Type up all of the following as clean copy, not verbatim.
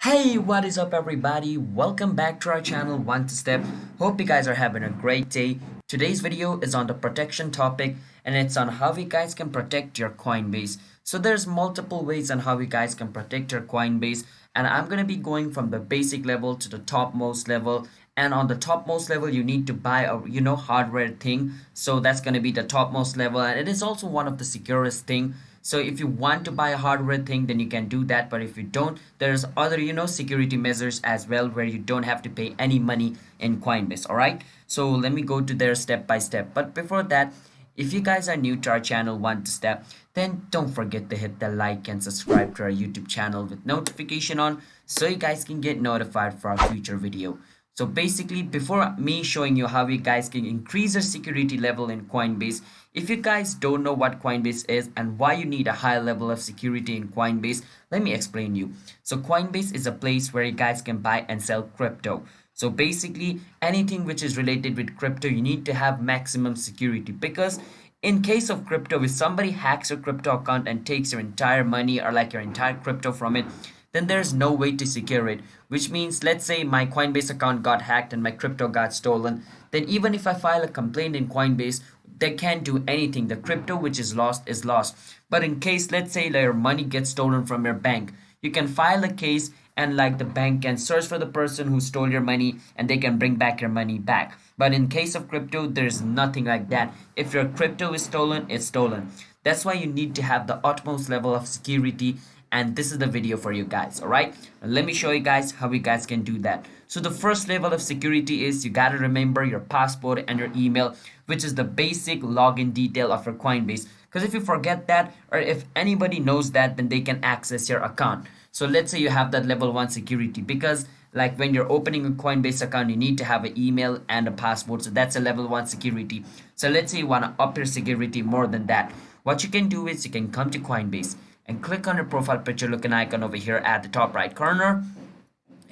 Hey, what is up, everybody? Welcome back to our channel, One to Step. Hope you guys are having a great day. Today's video is on the protection topic, and it's on how you guys can protect your Coinbase. So there's multiple ways on how you guys can protect your Coinbase, and I'm gonna be going from the basic level to the topmost level. And on the topmost level, you need to buy a hardware thing. So that's gonna be the topmost level, and it is also one of the securest thing. So if you want to buy a hardware thing, then you can do that. But if you don't, there's other, security measures as well where you don't have to pay any money in Coinbase. All right. So let me go to there step by step. But before that, if you guys are new to our channel, Want to Step, then don't forget to hit the like and subscribe to our YouTube channel with notification on so you guys can get notified for our future video. So basically, before me showing you how you guys can increase your security level in Coinbase, if you guys don't know what Coinbase is and why you need a high level of security in Coinbase, let me explain you. So Coinbase is a place where you guys can buy and sell crypto. So basically, anything which is related with crypto, you need to have maximum security, because in case of crypto, if somebody hacks your crypto account and takes your entire money or like your entire crypto from it, then there's no way to secure it. Which means, let's say my Coinbase account got hacked and my crypto got stolen, then even if I file a complaint in Coinbase, they can't do anything. The crypto which is lost is lost. But in case, let's say your money gets stolen from your bank, you can file a case, and like the bank can search for the person who stole your money and they can bring back your money back. But in case of crypto, there's nothing like that. If your crypto is stolen, it's stolen. That's why you need to have the utmost level of security, and this is the video for you guys. All right, let me show you guys how you guys can do that. So the first level of security is you got to remember your password and your email, which is the basic login detail of your Coinbase, because if you forget that, or if anybody knows that, then they can access your account. So let's say you have that level 1 security, because like when you're opening a Coinbase account, you need to have an email and a password. So that's a level 1 security. So let's say you want to up your security more than that. What you can do is you can come to Coinbase and click on your profile picture looking icon over here at the top right corner,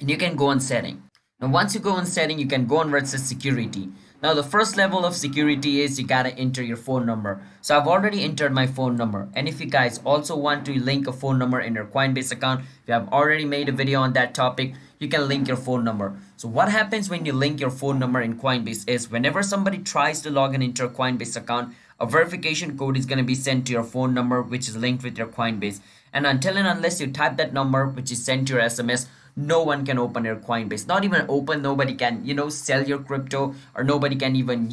and you can go on setting. Now once you go on setting, you can go on where it says security. Now the first level of security is you gotta enter your phone number. So I've already entered my phone number, and if you guys also want to link a phone number in your Coinbase account, if you have already made a video on that topic, you can link your phone number. So what happens when you link your phone number in Coinbase is whenever somebody tries to log in into your Coinbase account, a verification code is going to be sent to your phone number which is linked with your Coinbase. And until and unless you type that number which is sent to your SMS, no one can open your Coinbase. Not even open, nobody can, sell your crypto, or nobody can even,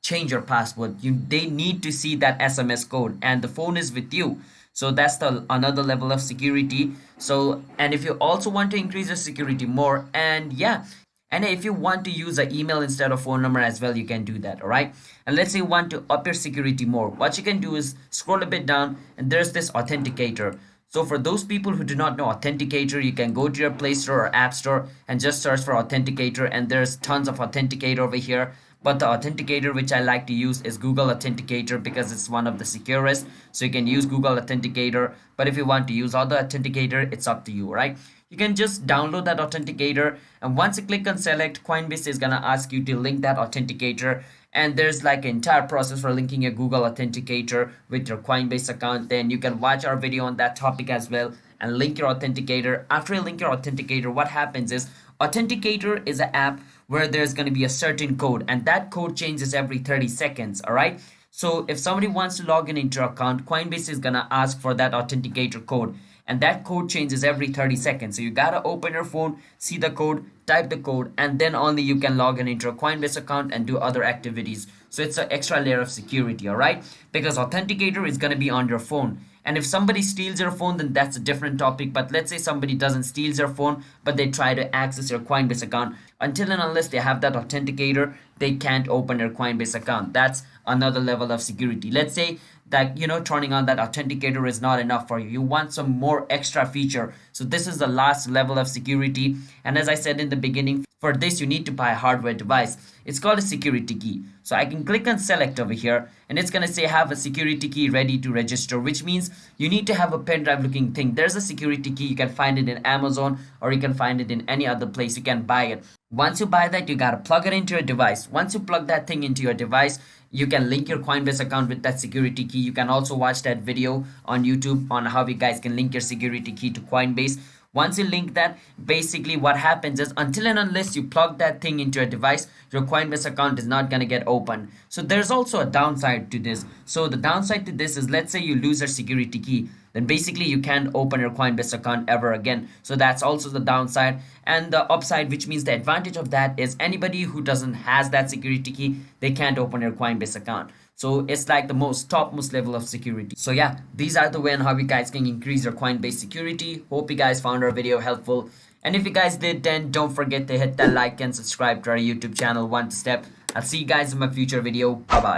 change your password. They need to see that SMS code, and the phone is with you. So that's the another level of security. So, and if you also want to increase your security more, and yeah, and if you want to use an email instead of phone number as well, you can do that. All right. And let's say you want to up your security more. What you can do is scroll a bit down, and there's this authenticator. So for those people who do not know authenticator, you can go to your Play Store or App Store and just search for authenticator, and there's tons of authenticator over here. But the authenticator which I like to use is Google Authenticator, because it's one of the securest. So you can use Google Authenticator. But if you want to use other authenticator, it's up to you, right? You can just download that authenticator, and once you click on select, Coinbase is gonna ask you to link that authenticator, and there's like an entire process for linking a Google Authenticator with your Coinbase account. Then you can watch our video on that topic as well and link your authenticator. After you link your authenticator, what happens is authenticator is an app where there's going to be a certain code, and that code changes every 30 seconds. All right, so if somebody wants to log in into your account, Coinbase is going to ask for that authenticator code, and that code changes every 30 seconds. So you gotta open your phone, see the code, type the code, and then only you can log in into a Coinbase account and do other activities. So it's an extra layer of security. All right, because authenticator is going to be on your phone, and if somebody steals your phone, then that's a different topic. But let's say somebody doesn't steal your phone, but they try to access your Coinbase account, until and unless they have that authenticator, they can't open your Coinbase account. That's another level of security. Let's say that turning on that authenticator is not enough for you, you want some more extra feature. So this is the last level of security, and as I said in the beginning, for this you need to buy a hardware device. It's called a security key. So I can click on select over here, and it's going to say have a security key ready to register, which means you need to have a pen drive looking thing. There's a security key. You can find it in Amazon, or you can find it in any other place. You can buy it. Once you buy that, you got to plug it into your device. Once you plug that thing into your device, you can link your Coinbase account with that security key. You can also watch that video on YouTube on how you guys can link your security key to Coinbase. Once you link that, basically what happens is until and unless you plug that thing into a device, your Coinbase account is not going to get opened. So there's also a downside to this. So the downside to this is, let's say you lose your security key, then basically you can't open your Coinbase account ever again. So that's also the downside. And the upside, which means the advantage of that, is anybody who doesn't has that security key, they can't open your Coinbase account. So it's like the topmost level of security. So yeah, these are the way on how you guys can increase your Coinbase security. Hope you guys found our video helpful. And if you guys did, then don't forget to hit that like and subscribe to our YouTube channel, One Step. I'll see you guys in my future video. Bye bye.